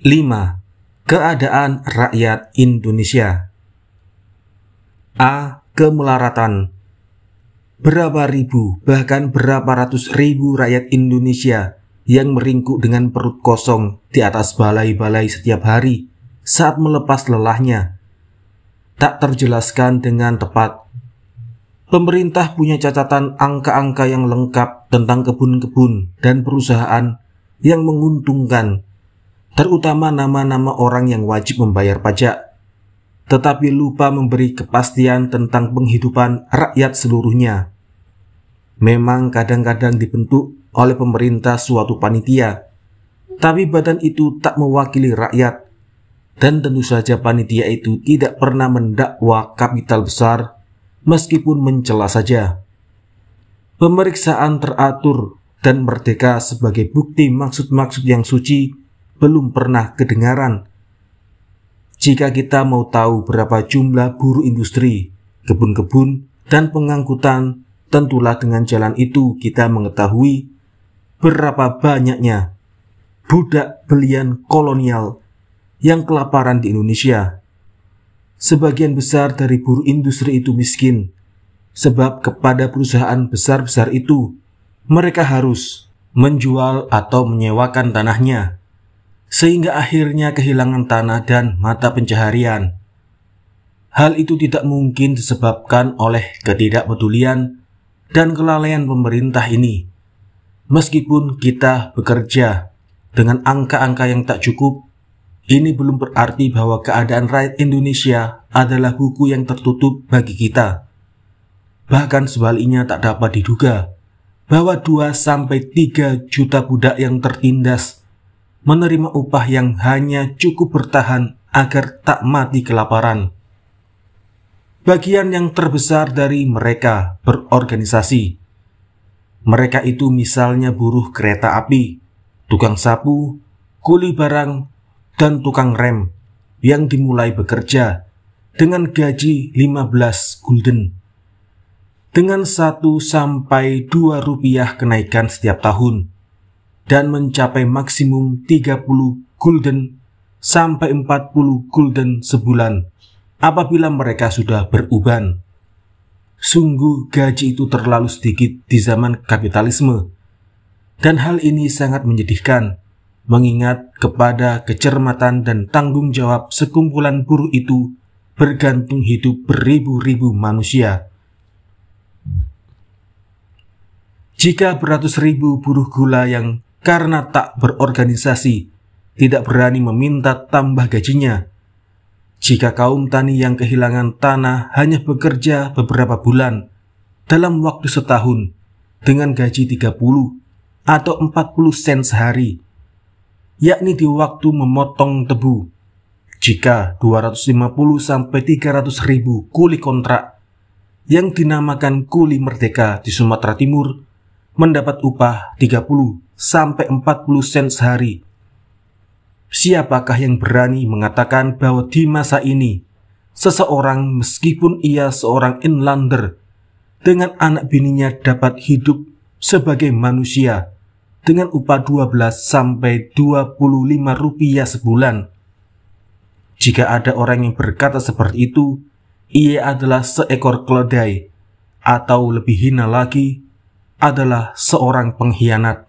5. Keadaan rakyat Indonesia. A. Kemelaratan. Berapa ribu, bahkan berapa ratus ribu rakyat Indonesia yang meringkuk dengan perut kosong di atas balai-balai setiap hari saat melepas lelahnya. Tak terjelaskan dengan tepat. Pemerintah punya catatan angka-angka yang lengkap tentang kebun-kebun dan perusahaan yang menguntungkan, terutama nama-nama orang yang wajib membayar pajak, tetapi lupa memberi kepastian tentang penghidupan rakyat seluruhnya. Memang kadang-kadang dibentuk oleh pemerintah suatu panitia, tapi badan itu tak mewakili rakyat, dan tentu saja panitia itu tidak pernah mendakwa kapital besar, meskipun mencela saja. Pemeriksaan teratur dan merdeka sebagai bukti maksud-maksud yang suci belum pernah kedengaran. Jika kita mau tahu berapa jumlah buruh industri, kebun-kebun, dan pengangkutan, tentulah dengan jalan itu kita mengetahui berapa banyaknya budak belian kolonial yang kelaparan di Indonesia. Sebagian besar dari buruh industri itu miskin, sebab kepada perusahaan besar-besar itu, mereka harus menjual atau menyewakan tanahnya, sehingga akhirnya kehilangan tanah dan mata pencaharian. Hal itu tidak mungkin disebabkan oleh ketidakpedulian dan kelalaian pemerintah ini. Meskipun kita bekerja dengan angka-angka yang tak cukup, ini belum berarti bahwa keadaan rakyat Indonesia adalah buku yang tertutup bagi kita. Bahkan sebaliknya tak dapat diduga bahwa 2-3 juta budak yang tertindas menerima upah yang hanya cukup bertahan agar tak mati kelaparan. Bagian yang terbesar dari mereka berorganisasi. Mereka itu misalnya buruh kereta api, tukang sapu, kuli barang, dan tukang rem yang dimulai bekerja dengan gaji 15 gulden. Dengan 1-2 rupiah kenaikan setiap tahun, dan mencapai maksimum 30 gulden sampai 40 gulden sebulan apabila mereka sudah beruban. Sungguh gaji itu terlalu sedikit di zaman kapitalisme, dan hal ini sangat menyedihkan, mengingat kepada kecermatan dan tanggung jawab sekumpulan buruh itu bergantung hidup beribu-ribu manusia. Jika beratus ribu buruh gula yang karena tak berorganisasi tidak berani meminta tambah gajinya, jika kaum tani yang kehilangan tanah hanya bekerja beberapa bulan dalam waktu setahun dengan gaji 30 atau 40 sen sehari, yakni di waktu memotong tebu, jika 250-300 ribu kuli kontrak yang dinamakan kuli merdeka di Sumatera Timur mendapat upah 30-40 sen sehari, siapakah yang berani mengatakan bahwa di masa ini seseorang, meskipun ia seorang inlander dengan anak bininya, dapat hidup sebagai manusia dengan upah 12-25 rupiah sebulan? Jika ada orang yang berkata seperti itu, ia adalah seekor keledai, atau lebih hina lagi, adalah seorang pengkhianat.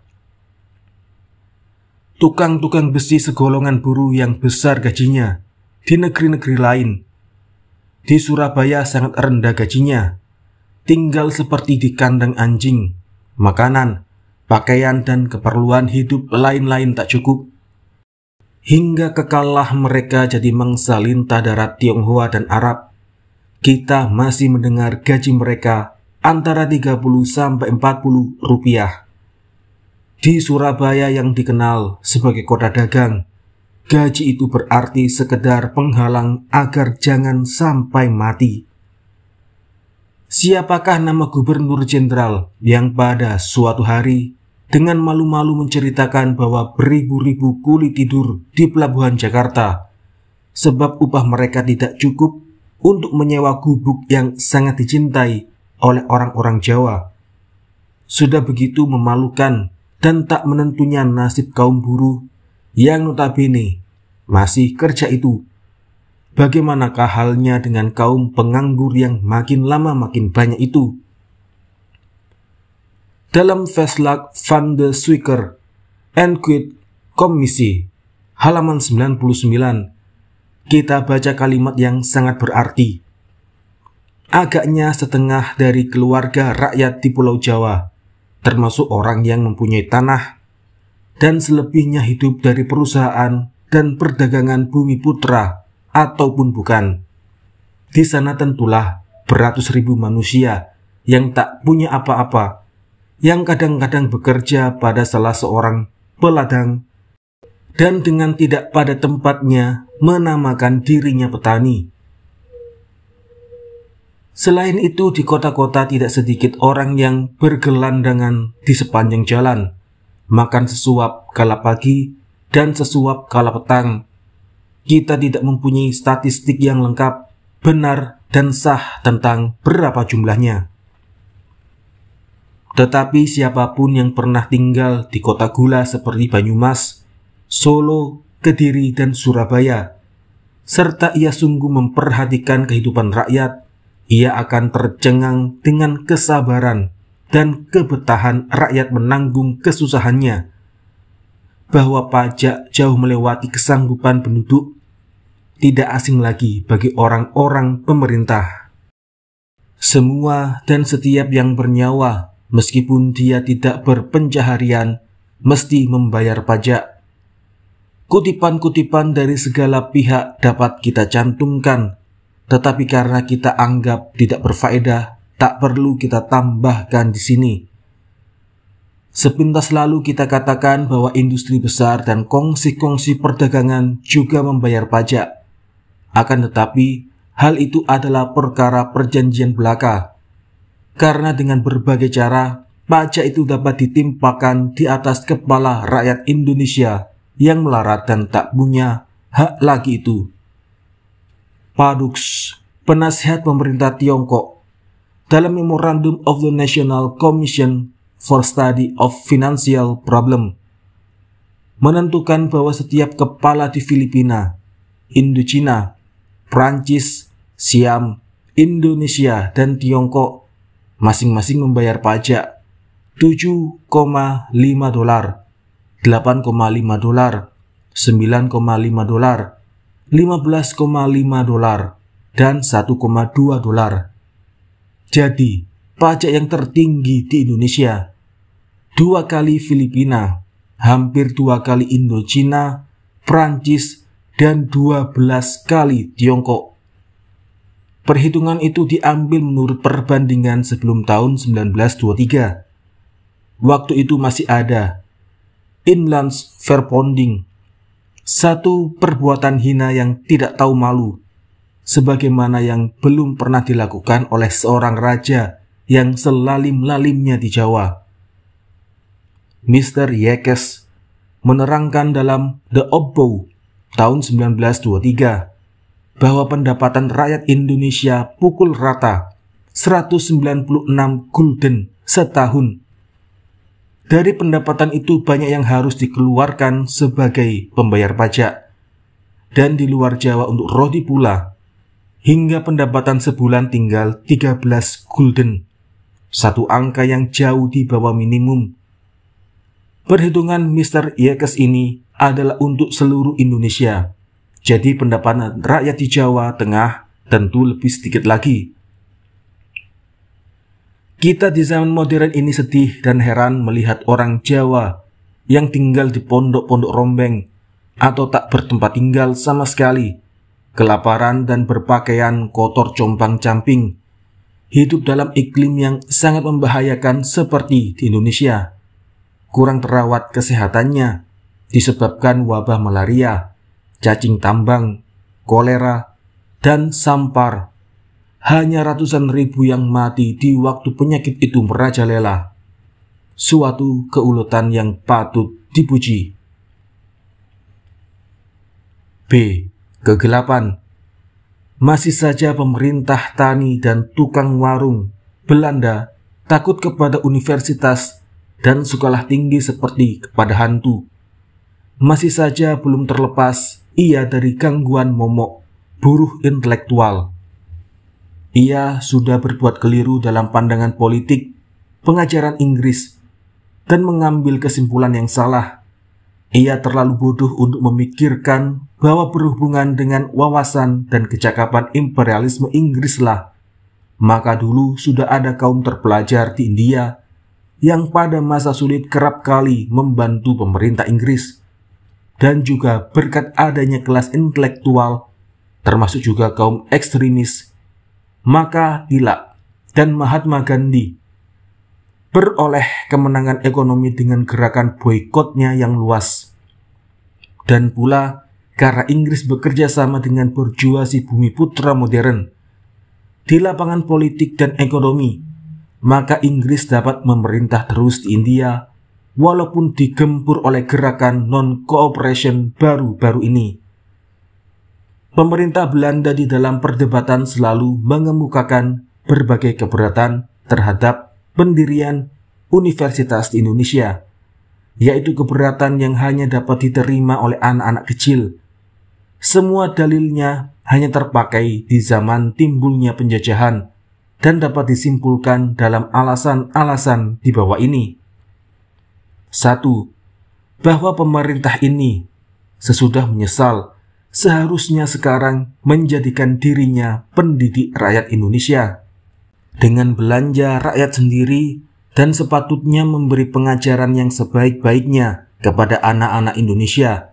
Tukang-tukang besi segolongan buruh yang besar gajinya di negeri-negeri lain. Di Surabaya sangat rendah gajinya, tinggal seperti di kandang anjing. Makanan, pakaian, dan keperluan hidup lain-lain tak cukup. Hingga kekallah mereka jadi mangsa lintah darat Tionghoa dan Arab, kita masih mendengar gaji mereka antara 30-40 rupiah. Di Surabaya yang dikenal sebagai kota dagang, gaji itu berarti sekedar penghalang agar jangan sampai mati. Siapakah nama gubernur jenderal yang pada suatu hari dengan malu-malu menceritakan bahwa beribu-ribu kuli tidur di pelabuhan Jakarta sebab upah mereka tidak cukup untuk menyewa gubuk yang sangat dicintai oleh orang-orang Jawa? Sudah begitu memalukan dan tak menentunya nasib kaum buruh yang notabene masih kerja itu. Bagaimanakah halnya dengan kaum penganggur yang makin lama makin banyak itu? Dalam Verslag van de Zwicker Enquete Kommissie halaman 99, kita baca kalimat yang sangat berarti. Agaknya setengah dari keluarga rakyat di Pulau Jawa, termasuk orang yang mempunyai tanah, dan selebihnya hidup dari perusahaan dan perdagangan bumi putra ataupun bukan. Di sana tentulah beratus ribu manusia yang tak punya apa-apa, yang kadang-kadang bekerja pada salah seorang peladang dan dengan tidak pada tempatnya menamakan dirinya petani. Selain itu, di kota-kota tidak sedikit orang yang bergelandangan di sepanjang jalan, makan sesuap kala pagi dan sesuap kala petang. Kita tidak mempunyai statistik yang lengkap, benar, dan sah tentang berapa jumlahnya. Tetapi siapapun yang pernah tinggal di kota gula seperti Banyumas, Solo, Kediri, dan Surabaya, serta ia sungguh memperhatikan kehidupan rakyat, ia akan tercengang dengan kesabaran dan kebetahan rakyat menanggung kesusahannya, bahwa pajak jauh melewati kesanggupan penduduk, tidak asing lagi bagi orang-orang pemerintah. Semua dan setiap yang bernyawa, meskipun dia tidak berpencaharian, mesti membayar pajak. Kutipan-kutipan dari segala pihak dapat kita cantumkan, tetapi karena kita anggap tidak berfaedah, tak perlu kita tambahkan di sini. Sepintas lalu kita katakan bahwa industri besar dan kongsi-kongsi perdagangan juga membayar pajak. Akan tetapi, hal itu adalah perkara perjanjian belaka. Karena dengan berbagai cara, pajak itu dapat ditimpakan di atas kepala rakyat Indonesia yang melarat dan tak punya hak lagi itu. Padux, penasihat pemerintah Tiongkok, dalam Memorandum of the National Commission for Study of Financial Problem, menentukan bahwa setiap kepala di Filipina, Indochina, Prancis, Siam, Indonesia, dan Tiongkok masing-masing membayar pajak $7,5, $8,5, $9,5, $15,5, dan $1,2. Jadi, pajak yang tertinggi di Indonesia, 2 kali Filipina, hampir 2 kali Indochina, Prancis, dan 12 kali Tiongkok. Perhitungan itu diambil menurut perbandingan sebelum tahun 1923. Waktu itu masih ada Inlandsverponding, satu perbuatan hina yang tidak tahu malu, sebagaimana yang belum pernah dilakukan oleh seorang raja yang selalim-lalimnya di Jawa. Mr. Yekes menerangkan dalam The Obbo tahun 1923 bahwa pendapatan rakyat Indonesia pukul rata 196 gulden setahun. Dari pendapatan itu banyak yang harus dikeluarkan sebagai pembayar pajak, dan di luar Jawa untuk rodi pula, hingga pendapatan sebulan tinggal 13 gulden, satu angka yang jauh di bawah minimum. Perhitungan Mr. Yekes ini adalah untuk seluruh Indonesia, jadi pendapatan rakyat di Jawa Tengah tentu lebih sedikit lagi. Kita di zaman modern ini sedih dan heran melihat orang Jawa yang tinggal di pondok-pondok rombeng atau tak bertempat tinggal sama sekali, kelaparan dan berpakaian kotor compang-camping, hidup dalam iklim yang sangat membahayakan seperti di Indonesia, kurang terawat kesehatannya disebabkan wabah malaria, cacing tambang, kolera, dan sampar. Hanya ratusan ribu yang mati di waktu penyakit itu merajalela. Suatu keuletan yang patut dipuji. B. Kegelapan. Masih saja pemerintah tani dan tukang warung Belanda takut kepada universitas dan sekolah tinggi seperti kepada hantu. Masih saja belum terlepas ia dari gangguan momok, buruh intelektual. Ia sudah berbuat keliru dalam pandangan politik, pengajaran Inggris, dan mengambil kesimpulan yang salah. Ia terlalu bodoh untuk memikirkan bahwa berhubungan dengan wawasan dan kecakapan imperialisme Inggrislah, maka dulu sudah ada kaum terpelajar di India yang pada masa sulit kerap kali membantu pemerintah Inggris, dan juga berkat adanya kelas intelektual, termasuk juga kaum ekstremis, maka Tilak dan Mahatma Gandhi beroleh kemenangan ekonomi dengan gerakan boikotnya yang luas. Dan pula karena Inggris bekerja sama dengan borjuasi bumi putra modern di lapangan politik dan ekonomi, maka Inggris dapat memerintah terus di India walaupun digempur oleh gerakan non-cooperation baru-baru ini. Pemerintah Belanda di dalam perdebatan selalu mengemukakan berbagai keberatan terhadap pendirian universitas di Indonesia, yaitu keberatan yang hanya dapat diterima oleh anak-anak kecil. Semua dalilnya hanya terpakai di zaman timbulnya penjajahan dan dapat disimpulkan dalam alasan-alasan di bawah ini. 1. Bahwa pemerintah ini sesudah menyesal seharusnya sekarang menjadikan dirinya pendidik rakyat Indonesia dengan belanja rakyat sendiri dan sepatutnya memberi pengajaran yang sebaik-baiknya kepada anak-anak Indonesia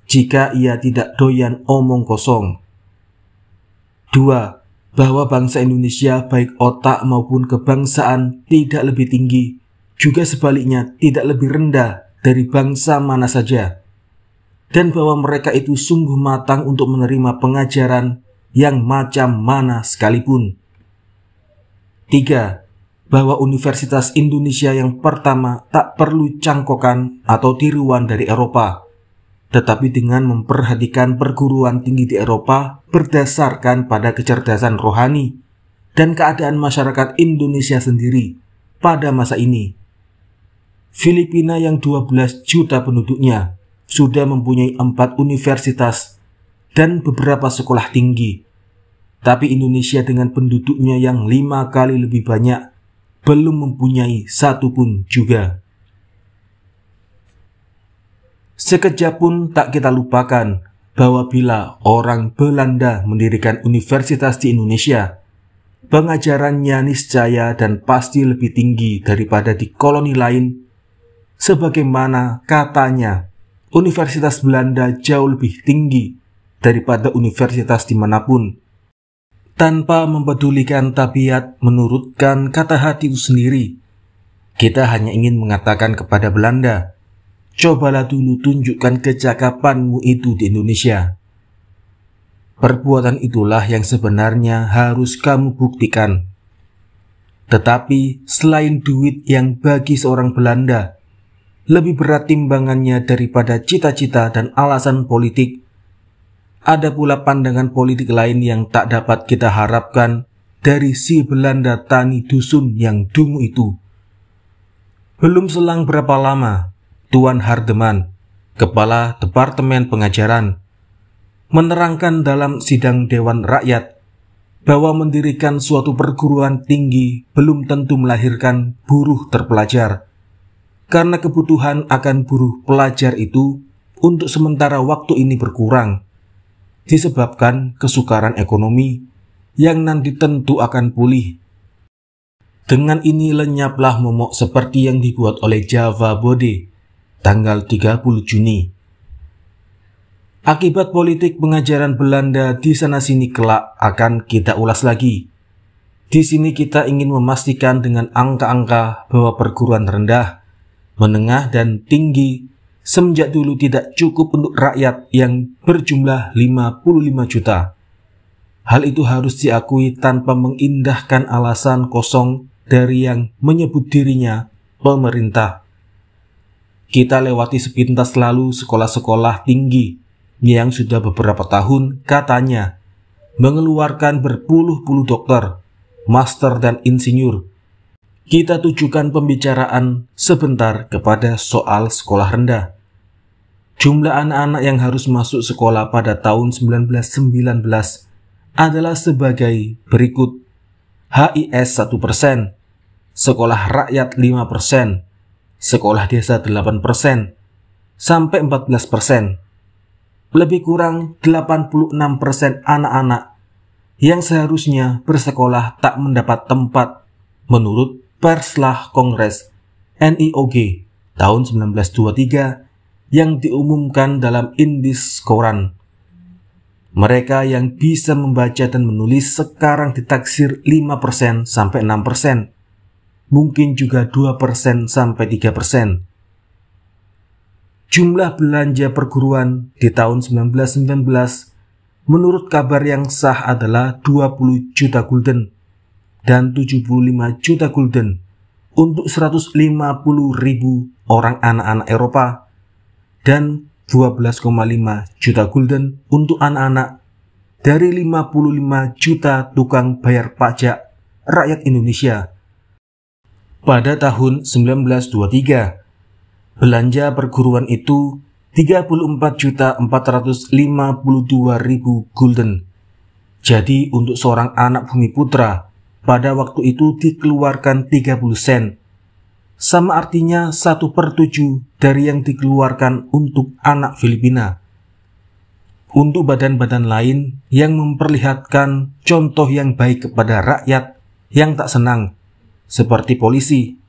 jika ia tidak doyan omong kosong. 2. Bahwa bangsa Indonesia baik otak maupun kebangsaan tidak lebih tinggi, juga sebaliknya tidak lebih rendah dari bangsa mana saja, dan bahwa mereka itu sungguh matang untuk menerima pengajaran yang macam mana sekalipun. 3. Bahwa Universitas Indonesia yang pertama tak perlu cangkokan atau tiruan dari Eropa, tetapi dengan memperhatikan perguruan tinggi di Eropa berdasarkan pada kecerdasan rohani dan keadaan masyarakat Indonesia sendiri pada masa ini. Filipina yang 12 juta penduduknya sudah mempunyai 4 universitas dan beberapa sekolah tinggi, tapi Indonesia dengan penduduknya yang 5 kali lebih banyak belum mempunyai satu pun juga. Sekejap pun tak kita lupakan bahwa bila orang Belanda mendirikan universitas di Indonesia, pengajarannya niscaya dan pasti lebih tinggi daripada di koloni lain, sebagaimana katanya Universitas Belanda jauh lebih tinggi daripada universitas dimanapun. Tanpa mempedulikan tabiat menurutkan kata hati itu sendiri, kita hanya ingin mengatakan kepada Belanda, cobalah dulu tunjukkan kecakapanmu itu di Indonesia. Perbuatan itulah yang sebenarnya harus kamu buktikan. Tetapi selain duit yang bagi seorang Belanda lebih berat timbangannya daripada cita-cita dan alasan politik, ada pula pandangan politik lain yang tak dapat kita harapkan dari si Belanda tani dusun yang dungu itu. Belum selang berapa lama, Tuan Hardeman, Kepala Departemen Pengajaran, menerangkan dalam sidang Dewan Rakyat bahwa mendirikan suatu perguruan tinggi belum tentu melahirkan buruh terpelajar, karena kebutuhan akan buruh pelajar itu untuk sementara waktu ini berkurang, disebabkan kesukaran ekonomi yang nanti tentu akan pulih. Dengan ini lenyaplah momok seperti yang dibuat oleh Java Bode tanggal 30 Juni. Akibat politik pengajaran Belanda di sana-sini kelak akan kita ulas lagi. Di sini kita ingin memastikan dengan angka-angka bahwa perguruan rendah, menengah, dan tinggi semenjak dulu tidak cukup untuk rakyat yang berjumlah 55 juta. Hal itu harus diakui tanpa mengindahkan alasan kosong dari yang menyebut dirinya pemerintah. Kita lewati sepintas lalu sekolah-sekolah tinggi yang sudah beberapa tahun katanya mengeluarkan berpuluh-puluh dokter, master, dan insinyur. Kita tujukan pembicaraan sebentar kepada soal sekolah rendah. Jumlah anak-anak yang harus masuk sekolah pada tahun 1919 adalah sebagai berikut. HIS 1%, sekolah rakyat 5%, sekolah desa 8%, sampai 14%. Lebih kurang 86% anak-anak yang seharusnya bersekolah tak mendapat tempat menurut Perslah Kongres NIOG tahun 1923 yang diumumkan dalam Indis Koran. Mereka yang bisa membaca dan menulis sekarang ditaksir 5% sampai 6%, mungkin juga 2% sampai 3%. Jumlah belanja perguruan di tahun 1919 menurut kabar yang sah adalah 20 juta gulden dan 75 juta gulden untuk 150.000 orang anak-anak Eropa dan 12,5 juta gulden untuk anak-anak dari 55 juta tukang bayar pajak rakyat Indonesia. Pada tahun 1923, belanja perguruan itu 34.452.000 gulden. Jadi untuk seorang anak bumi putra, pada waktu itu dikeluarkan 30 sen. Sama artinya 1/7 dari yang dikeluarkan untuk anak Filipina. Untuk badan-badan lain yang memperlihatkan contoh yang baik kepada rakyat yang tak senang, seperti polisi,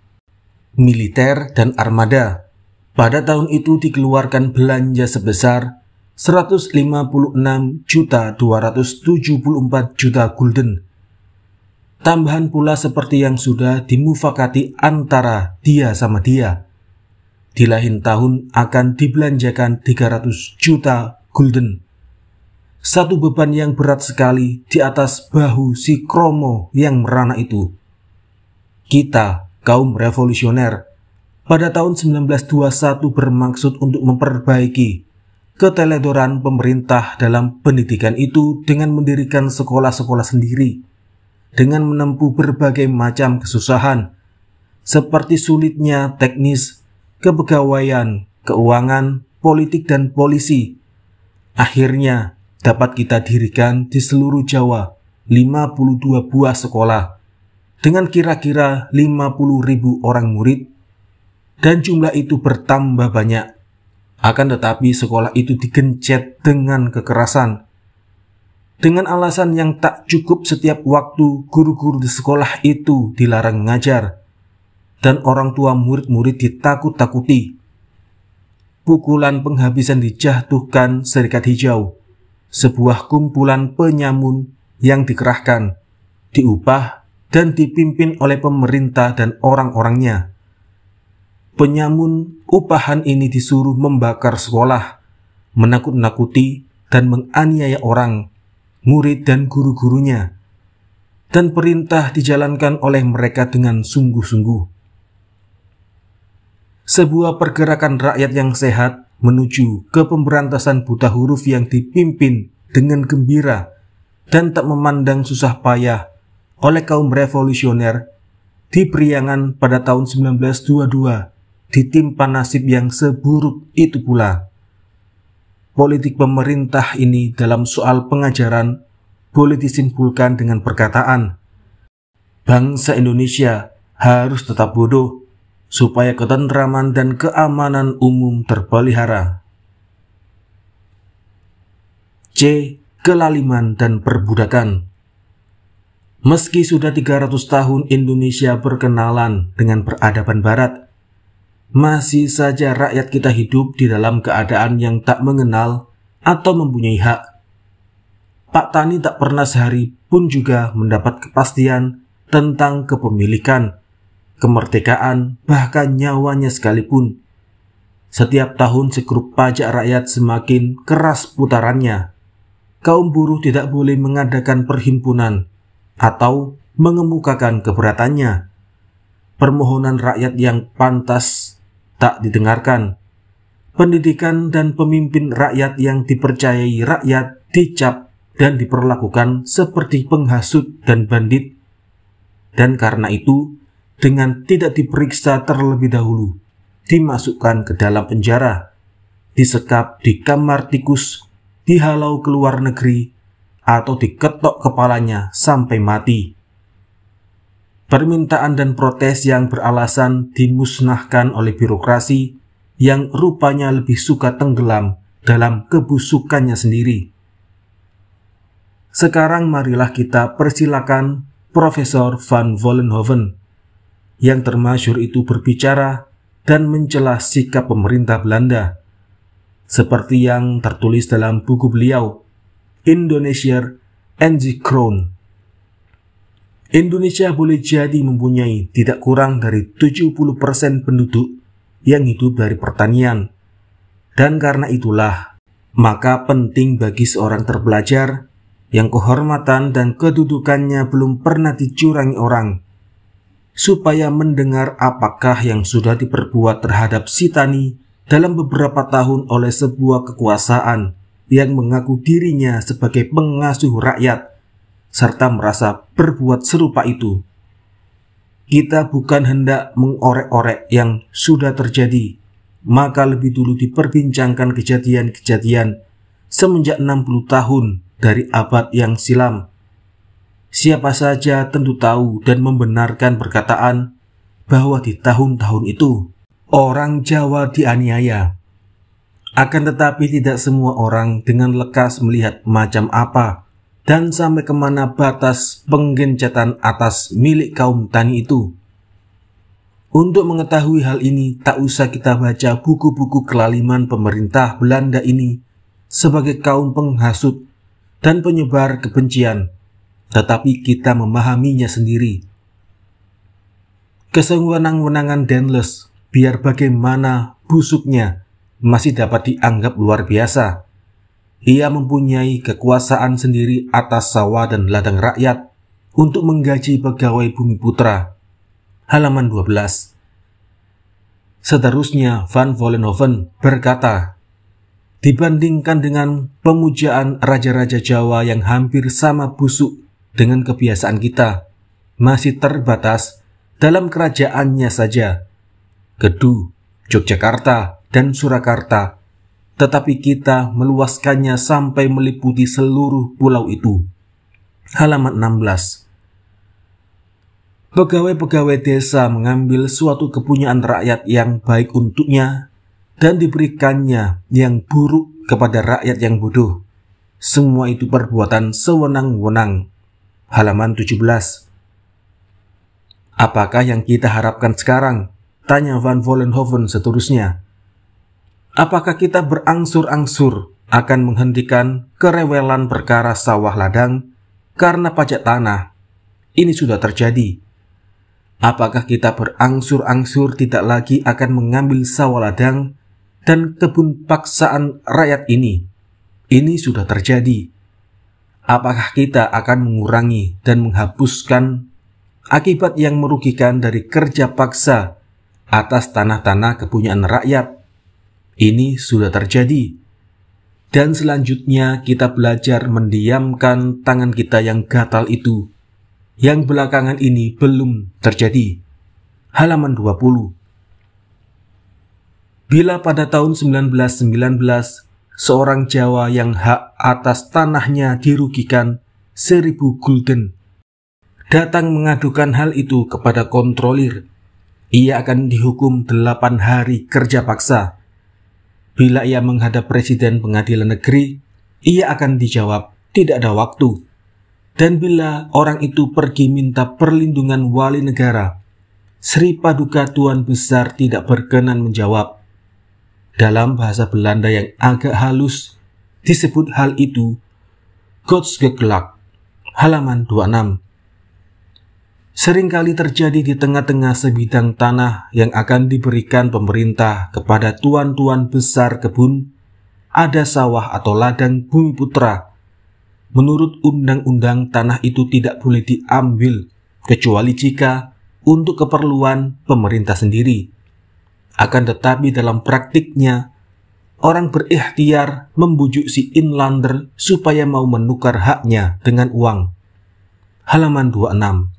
militer, dan armada, pada tahun itu dikeluarkan belanja sebesar 156.274 juta gulden. Tambahan pula seperti yang sudah dimufakati antara dia sama dia. Di lain tahun akan dibelanjakan 300 juta gulden. Satu beban yang berat sekali di atas bahu si Kromo yang merana itu. Kita, kaum revolusioner, pada tahun 1921 bermaksud untuk memperbaiki keteledoran pemerintah dalam pendidikan itu dengan mendirikan sekolah-sekolah sendiri, dengan menempuh berbagai macam kesusahan, seperti sulitnya teknis, kepegawaian, keuangan, politik, dan polisi. Akhirnya dapat kita dirikan di seluruh Jawa 52 buah sekolah, dengan kira-kira 50.000 orang murid, dan jumlah itu bertambah banyak. Akan tetapi sekolah itu digencet dengan kekerasan. Dengan alasan yang tak cukup, setiap waktu guru-guru di sekolah itu dilarang mengajar, dan orang tua murid-murid ditakut-takuti. Pukulan penghabisan dijatuhkan Serikat Hijau, sebuah kumpulan penyamun yang dikerahkan, diupah, dan dipimpin oleh pemerintah dan orang-orangnya. Penyamun upahan ini disuruh membakar sekolah, menakut-nakuti, dan menganiaya orang, murid dan guru-gurunya, dan perintah dijalankan oleh mereka dengan sungguh-sungguh. Sebuah pergerakan rakyat yang sehat menuju ke pemberantasan buta huruf yang dipimpin dengan gembira dan tak memandang susah payah oleh kaum revolusioner di Priangan pada tahun 1922 ditimpa nasib yang seburuk itu pula. Politik pemerintah ini dalam soal pengajaran boleh disimpulkan dengan perkataan, bangsa Indonesia harus tetap bodoh supaya ketentraman dan keamanan umum terpelihara. C. Kelaliman dan perbudakan. Meski sudah 300 tahun Indonesia berkenalan dengan peradaban barat, masih saja rakyat kita hidup di dalam keadaan yang tak mengenal atau mempunyai hak. Pak Tani tak pernah sehari pun juga mendapat kepastian tentang kepemilikan, kemerdekaan, bahkan nyawanya sekalipun. Setiap tahun sekrup pajak rakyat semakin keras putarannya. Kaum buruh tidak boleh mengadakan perhimpunan atau mengemukakan keberatannya. Permohonan rakyat yang pantas tak didengarkan. Pendidikan dan pemimpin rakyat yang dipercayai rakyat dicap dan diperlakukan seperti penghasut dan bandit. Dan karena itu, dengan tidak diperiksa terlebih dahulu, dimasukkan ke dalam penjara, disekap di kamar tikus, dihalau ke luar negeri, atau diketok kepalanya sampai mati. Permintaan dan protes yang beralasan dimusnahkan oleh birokrasi yang rupanya lebih suka tenggelam dalam kebusukannya sendiri. Sekarang marilah kita persilakan Profesor Van Vollenhoven yang termasyhur itu berbicara dan mencela sikap pemerintah Belanda, seperti yang tertulis dalam buku beliau, Indonesia and the Crown. Indonesia boleh jadi mempunyai tidak kurang dari 70% penduduk yang hidup dari pertanian. Dan karena itulah, maka penting bagi seorang terpelajar yang kehormatan dan kedudukannya belum pernah dicurangi orang, supaya mendengar apakah yang sudah diperbuat terhadap si Tani dalam beberapa tahun oleh sebuah kekuasaan yang mengaku dirinya sebagai pengasuh rakyat, serta merasa berbuat serupa itu. Kita bukan hendak mengorek-orek yang sudah terjadi, maka lebih dulu diperbincangkan kejadian-kejadian semenjak 60 tahun dari abad yang silam. Siapa saja tentu tahu dan membenarkan perkataan bahwa di tahun-tahun itu orang Jawa dianiaya. Akan tetapi tidak semua orang dengan lekas melihat macam apa dan sampai kemana batas penggencatan atas milik kaum tani itu. Untuk mengetahui hal ini, tak usah kita baca buku-buku kelaliman pemerintah Belanda ini sebagai kaum penghasut dan penyebar kebencian, tetapi kita memahaminya sendiri. Kesewenang-wenangan Daendels, biar bagaimana busuknya, masih dapat dianggap luar biasa. Ia mempunyai kekuasaan sendiri atas sawah dan ladang rakyat untuk menggaji pegawai bumi putra. Halaman 12. Seterusnya Van Vollenhoven berkata, dibandingkan dengan pemujaan raja-raja Jawa yang hampir sama busuk dengan kebiasaan kita, masih terbatas dalam kerajaannya saja, Kedu, Yogyakarta, dan Surakarta, tetapi kita meluaskannya sampai meliputi seluruh pulau itu. Halaman 16. Pegawai-pegawai desa mengambil suatu kepunyaan rakyat yang baik untuknya dan diberikannya yang buruk kepada rakyat yang bodoh. Semua itu perbuatan sewenang-wenang. Halaman 17. Apakah yang kita harapkan sekarang? Tanya Van Vollenhoven seterusnya. Apakah kita berangsur-angsur akan menghentikan kerewelan perkara sawah ladang karena pajak tanah? Ini sudah terjadi. Apakah kita berangsur-angsur tidak lagi akan mengambil sawah ladang dan kebun paksaan rakyat ini? Ini sudah terjadi. Apakah kita akan mengurangi dan menghapuskan akibat yang merugikan dari kerja paksa atas tanah-tanah kepunyaan rakyat? Ini sudah terjadi. Dan selanjutnya kita belajar mendiamkan tangan kita yang gatal itu, yang belakangan ini belum terjadi. Halaman 20. Bila pada tahun 1919 seorang Jawa yang hak atas tanahnya dirugikan 1000 gulden datang mengadukan hal itu kepada kontrolir, ia akan dihukum 8 hari kerja paksa. Bila ia menghadap Presiden Pengadilan Negeri, ia akan dijawab tidak ada waktu. Dan bila orang itu pergi minta perlindungan wali negara, Sri Paduka Tuan Besar tidak berkenan menjawab. Dalam bahasa Belanda yang agak halus, disebut hal itu Godsgeklak. Halaman 26. Seringkali terjadi di tengah-tengah sebidang tanah yang akan diberikan pemerintah kepada tuan-tuan besar kebun, ada sawah atau ladang bumi putra. Menurut undang-undang tanah itu tidak boleh diambil, kecuali jika untuk keperluan pemerintah sendiri. Akan tetapi dalam praktiknya, orang berikhtiar membujuk si inlander supaya mau menukar haknya dengan uang. Halaman 26.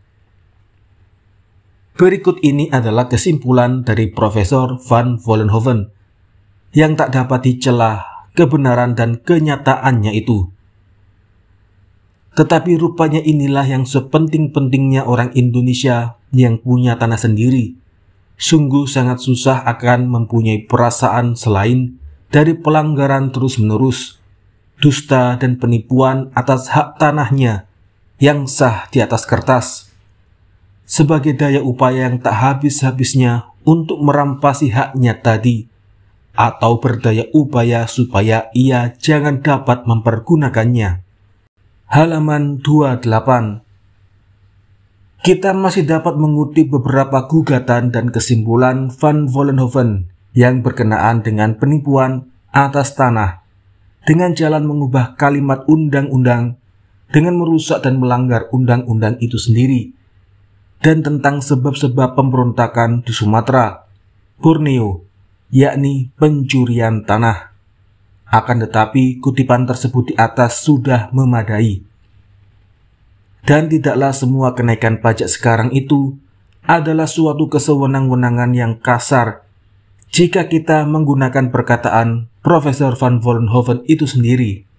Berikut ini adalah kesimpulan dari Profesor Van Vollenhoven. yang tak dapat dicela kebenaran dan kenyataannya itu. Tetapi rupanya inilah yang sepenting-pentingnya orang Indonesia yang punya tanah sendiri. Sungguh sangat susah akan mempunyai perasaan selain dari pelanggaran terus-menerus, dusta dan penipuan atas hak tanahnya yang sah di atas kertas, sebagai daya upaya yang tak habis-habisnya untuk merampasi haknya tadi, atau berdaya upaya supaya ia jangan dapat mempergunakannya. Halaman 28. Kita masih dapat mengutip beberapa gugatan dan kesimpulan Van Vollenhoven yang berkenaan dengan penipuan atas tanah dengan jalan mengubah kalimat undang-undang dengan merusak dan melanggar undang-undang itu sendiri, dan tentang sebab-sebab pemberontakan di Sumatera, Borneo, yakni pencurian tanah. Akan tetapi kutipan tersebut di atas sudah memadai. Dan tidaklah semua kenaikan pajak sekarang itu adalah suatu kesewenang-wenangan yang kasar jika kita menggunakan perkataan Profesor Van Vollenhoven itu sendiri.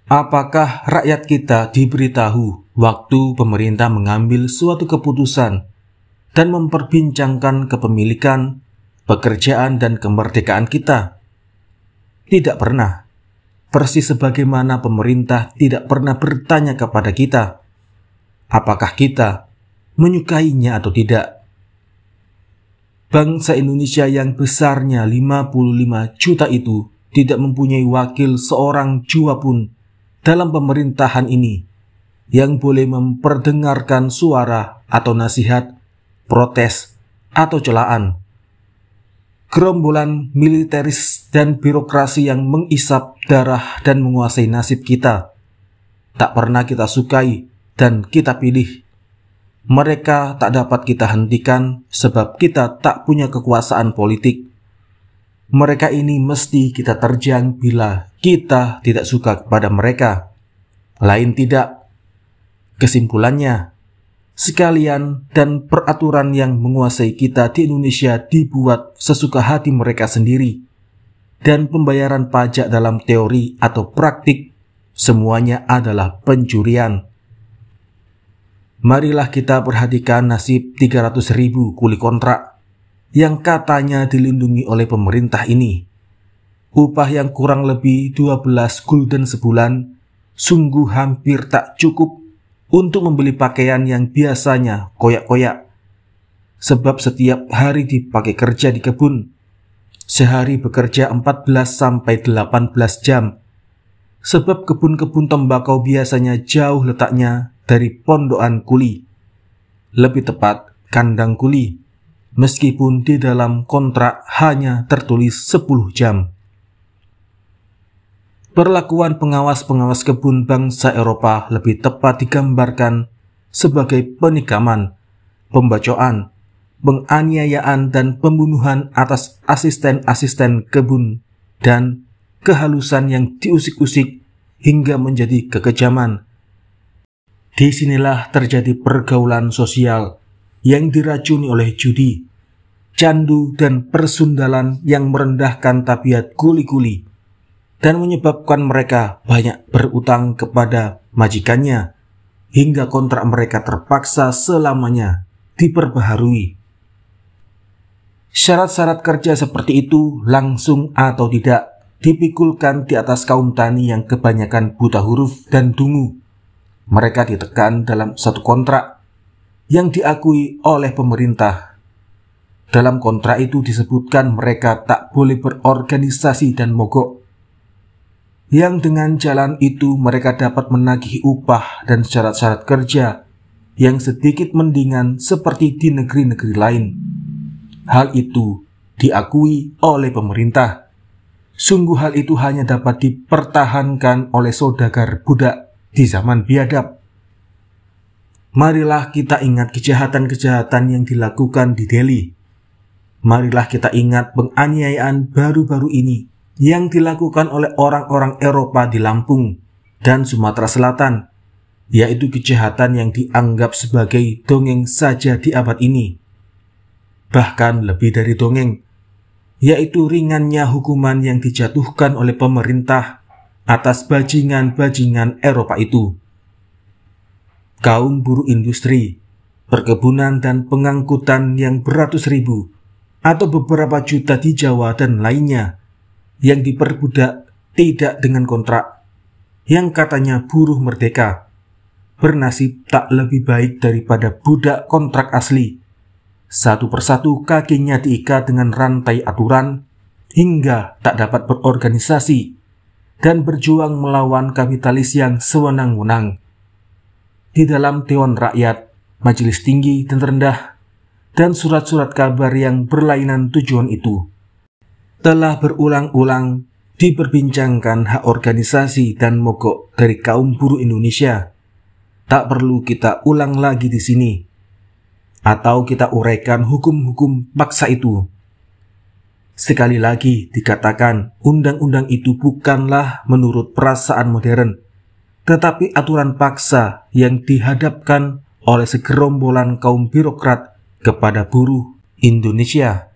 Apakah rakyat kita diberitahu waktu pemerintah mengambil suatu keputusan dan memperbincangkan kepemilikan, pekerjaan, dan kemerdekaan kita? Tidak pernah. Persis sebagaimana pemerintah tidak pernah bertanya kepada kita apakah kita menyukainya atau tidak. Bangsa Indonesia yang besarnya 55 juta itu tidak mempunyai wakil seorang jua pun dalam pemerintahan ini yang boleh memperdengarkan suara atau nasihat, protes, atau celaan. Gerombolan militeris dan birokrasi yang mengisap darah dan menguasai nasib kita tak pernah kita sukai dan kita pilih. Mereka tak dapat kita hentikan sebab kita tak punya kekuasaan politik. Mereka ini mesti kita terjang bila kita tidak suka kepada mereka. Lain tidak. Kesimpulannya, sekalian dan peraturan yang menguasai kita di Indonesia dibuat sesuka hati mereka sendiri. Dan pembayaran pajak dalam teori atau praktik semuanya adalah pencurian. Marilah kita perhatikan nasib 300.000 kuli kontrak yang katanya dilindungi oleh pemerintah ini. Upah yang kurang lebih 12 gulden sebulan sungguh hampir tak cukup untuk membeli pakaian yang biasanya koyak-koyak. Sebab setiap hari dipakai kerja di kebun. Sehari bekerja 14-18 jam. Sebab kebun-kebun tembakau biasanya jauh letaknya dari pondokan kuli, lebih tepat kandang kuli, meskipun di dalam kontrak hanya tertulis 10 jam. Perlakuan pengawas-pengawas kebun bangsa Eropa lebih tepat digambarkan sebagai penikaman, pembacoan, penganiayaan dan pembunuhan atas asisten-asisten kebun dan kehalusan yang diusik-usik hingga menjadi kekejaman. Disinilah terjadi pergaulan sosial yang diracuni oleh judi, candu, dan persundalan yang merendahkan tabiat kuli-kuli dan menyebabkan mereka banyak berutang kepada majikannya hingga kontrak mereka terpaksa selamanya diperbaharui. Syarat-syarat kerja seperti itu langsung atau tidak dipikulkan di atas kaum tani yang kebanyakan buta huruf dan dungu. Mereka ditekan dalam satu kontrak yang diakui oleh pemerintah. Dalam kontrak itu disebutkan mereka tak boleh berorganisasi dan mogok. Yang dengan jalan itu mereka dapat menagih upah dan syarat-syarat kerja yang sedikit mendingan seperti di negeri-negeri lain. Hal itu diakui oleh pemerintah. Sungguh hal itu hanya dapat dipertahankan oleh saudagar budak di zaman biadab. Marilah kita ingat kejahatan-kejahatan yang dilakukan di Delhi. Marilah kita ingat penganiayaan baru-baru ini yang dilakukan oleh orang-orang Eropa di Lampung dan Sumatera Selatan, yaitu kejahatan yang dianggap sebagai dongeng saja di abad ini. Bahkan lebih dari dongeng. yaitu ringannya hukuman yang dijatuhkan oleh pemerintah atas bajingan-bajingan Eropa itu. Kaum buruh industri, perkebunan dan pengangkutan yang beratus ribu atau beberapa juta di Jawa dan lainnya yang diperbudak tidak dengan kontrak, yang katanya buruh merdeka, bernasib tak lebih baik daripada budak kontrak asli. Satu persatu kakinya diikat dengan rantai aturan hingga tak dapat berorganisasi dan berjuang melawan kapitalis yang sewenang-wenang. Di dalam Dewan Rakyat, Majelis Tinggi dan Rendah, dan surat-surat kabar yang berlainan tujuan itu, telah berulang-ulang diperbincangkan hak organisasi dan mogok dari kaum buruh Indonesia. Tak perlu kita ulang lagi di sini, atau kita uraikan hukum-hukum paksa itu. Sekali lagi dikatakan, undang-undang itu bukanlah menurut perasaan modern, tetapi aturan paksa yang dihadapkan oleh segerombolan kaum birokrat kepada buruh Indonesia,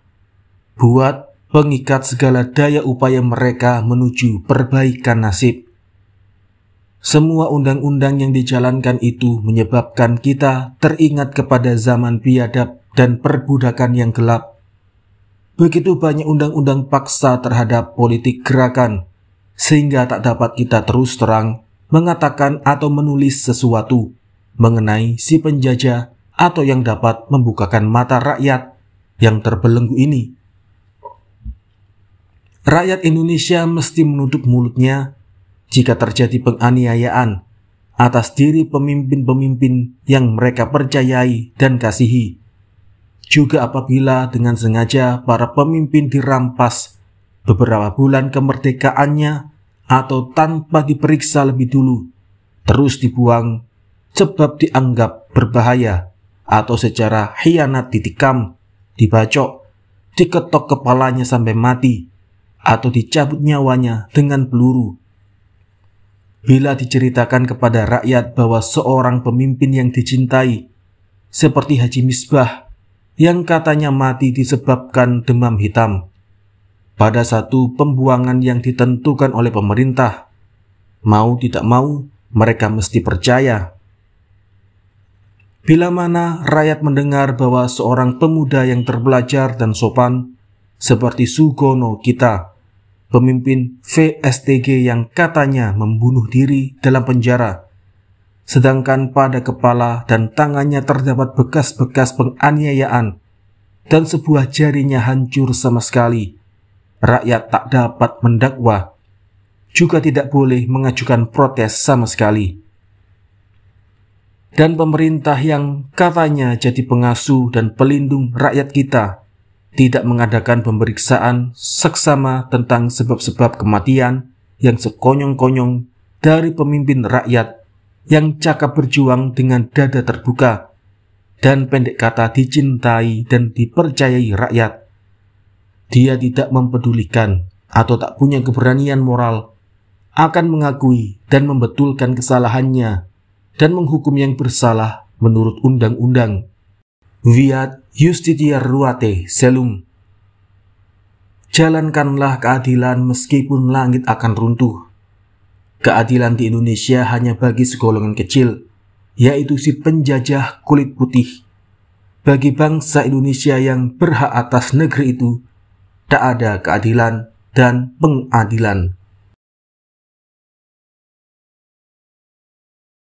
buat pengikat segala daya upaya mereka menuju perbaikan nasib. Semua undang-undang yang dijalankan itu menyebabkan kita teringat kepada zaman biadab dan perbudakan yang gelap. Begitu banyak undang-undang paksa terhadap politik gerakan, sehingga tak dapat kita terus terang mengatakan atau menulis sesuatu mengenai si penjajah atau yang dapat membukakan mata rakyat yang terbelenggu ini. Rakyat Indonesia mesti menutup mulutnya jika terjadi penganiayaan atas diri pemimpin-pemimpin yang mereka percayai dan kasihi. Juga apabila dengan sengaja para pemimpin dirampas beberapa bulan kemerdekaannya atau tanpa diperiksa lebih dulu, terus dibuang sebab dianggap berbahaya, atau secara khianat ditikam, dibacok, diketok kepalanya sampai mati, atau dicabut nyawanya dengan peluru. Bila diceritakan kepada rakyat bahwa seorang pemimpin yang dicintai, seperti Haji Misbah, yang katanya mati disebabkan demam hitam, pada satu pembuangan yang ditentukan oleh pemerintah, mau tidak mau mereka mesti percaya. Bila mana rakyat mendengar bahwa seorang pemuda yang terpelajar dan sopan seperti Sugono kita, pemimpin VSTG yang katanya membunuh diri dalam penjara, sedangkan pada kepala dan tangannya terdapat bekas-bekas penganiayaan dan sebuah jarinya hancur sama sekali, rakyat tak dapat mendakwa, juga tidak boleh mengajukan protes sama sekali. Dan pemerintah yang katanya jadi pengasuh dan pelindung rakyat kita tidak mengadakan pemeriksaan seksama tentang sebab-sebab kematian yang sekonyong-konyong dari pemimpin rakyat yang cakap berjuang dengan dada terbuka dan pendek kata dicintai dan dipercayai rakyat. Dia tidak mempedulikan atau tak punya keberanian moral akan mengakui dan membetulkan kesalahannya dan menghukum yang bersalah menurut undang-undang. Viat Justitia Ruate Celum. Jalankanlah keadilan meskipun langit akan runtuh. Keadilan di Indonesia hanya bagi segolongan kecil, yaitu si penjajah kulit putih. Bagi bangsa Indonesia yang berhak atas negeri itu, tak ada keadilan dan pengadilan.